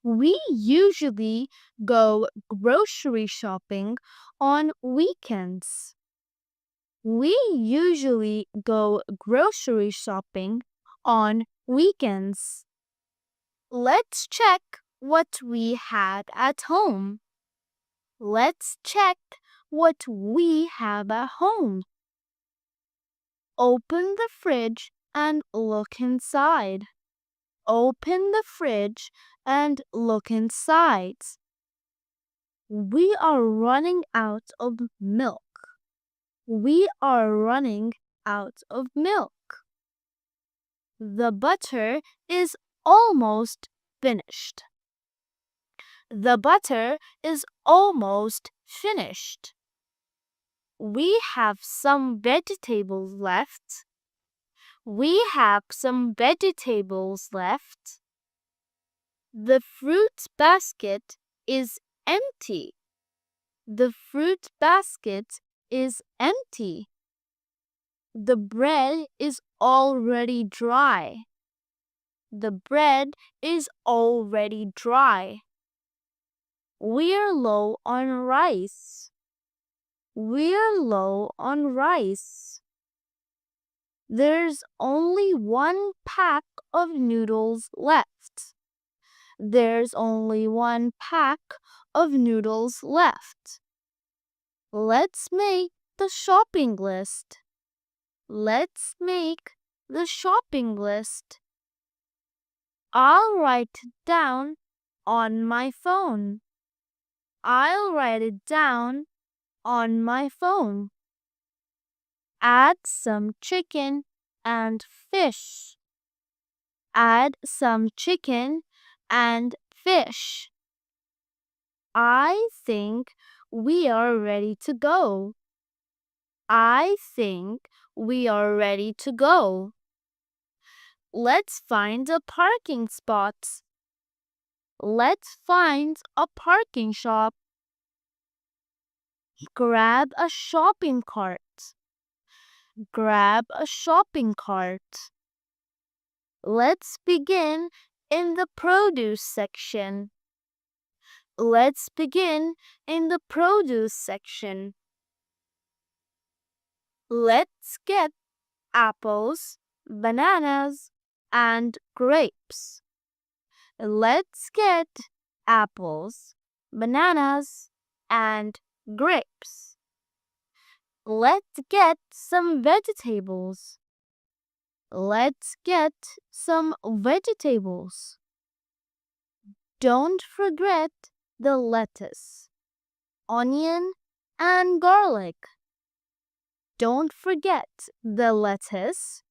We usually go grocery shopping on weekends. We usually go grocery shopping on weekends. Let's check what we had at home. Let's check what we have at home. Open the fridge and look inside. Open the fridge and look inside. We are running out of milk. We are running out of milk. The butter is almost finished. The butter is almost finished. We have some vegetables left. We have some vegetables left. The fruit basket is empty. The fruit basket is empty. The bread is already dry. The bread is already dry. We're low on rice. We're low on rice. There's only one pack of noodles left. There's only one pack of noodles left. Let's make the shopping list. Let's make the shopping list. I'll write it down on my phone. I'll write it down on my phone. Add some chicken and fish. Add some chicken and fish. I think we are ready to go. I think we are ready to go. Let's find a parking spot. Let's find a parking shop. Grab a shopping cart. Grab a shopping cart. Let's begin in the produce section. Let's begin in the produce section. Let's get apples, bananas, and grapes. Let's get apples, bananas, and grapes. Let's get some vegetables. Let's get some vegetables. Don't forget the lettuce, onion, and garlic. Don't forget the lettuce,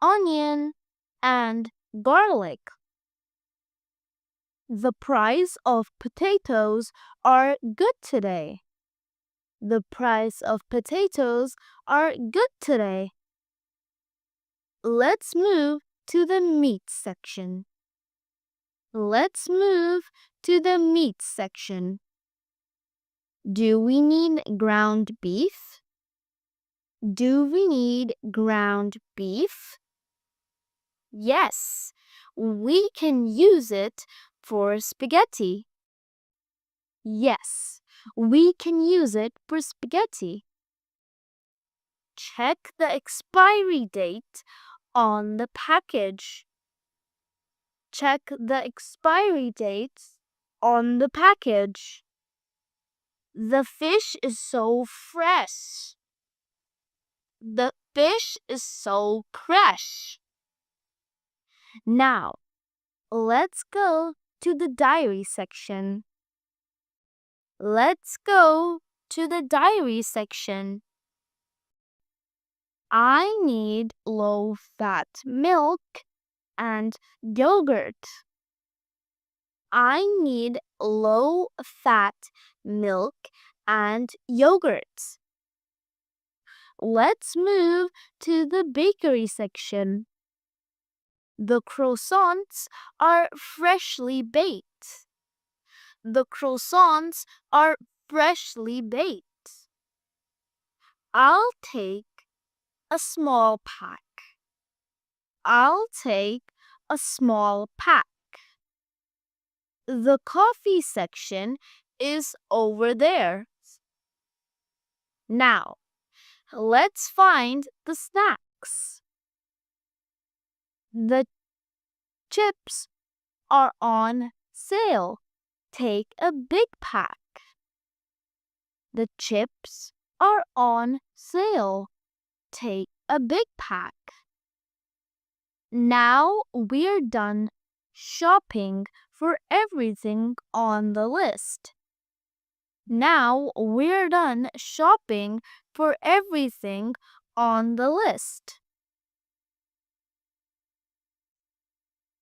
onion, and garlic. The price of potatoes are good today. The price of potatoes are good today. Let's move to the meat section. Let's move to the meat section. Do we need ground beef? Do we need ground beef? Yes, we can use it for spaghetti. Yes, we can use it for spaghetti. Check the expiry date on the package. Check the expiry date on the package. The fish is so fresh. The fish is so fresh. Now, let's go to the diary section. Let's go to the diary section. I need low-fat milk and yogurt. I need low-fat milk and yogurt. Let's move to the bakery section. The croissants are freshly baked. The croissants are freshly baked. I'll take a small pack. I'll take a small pack. The coffee section is over there. Now, let's find the snacks. The chips are on sale. Take a big pack. The chips are on sale. Take a big pack. Now we're done shopping for everything on the list. Now we're done shopping for everything on the list.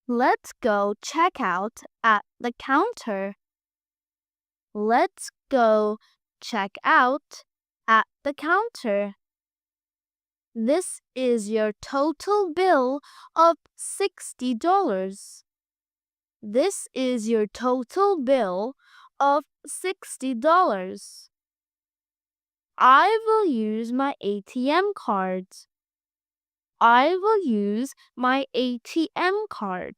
Let's go check out at the counter. Let's go check out at the counter. This is your total bill of $60. This is your total bill of $60. I will use my ATM card. I will use my ATM card.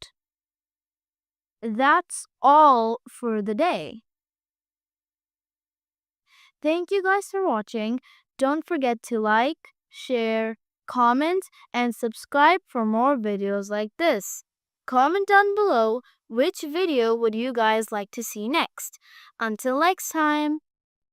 That's all for the day. Thank you guys for watching. Don't forget to like, share, comment, and subscribe for more videos like this. Comment down below which video would you guys like to see next. Until next time.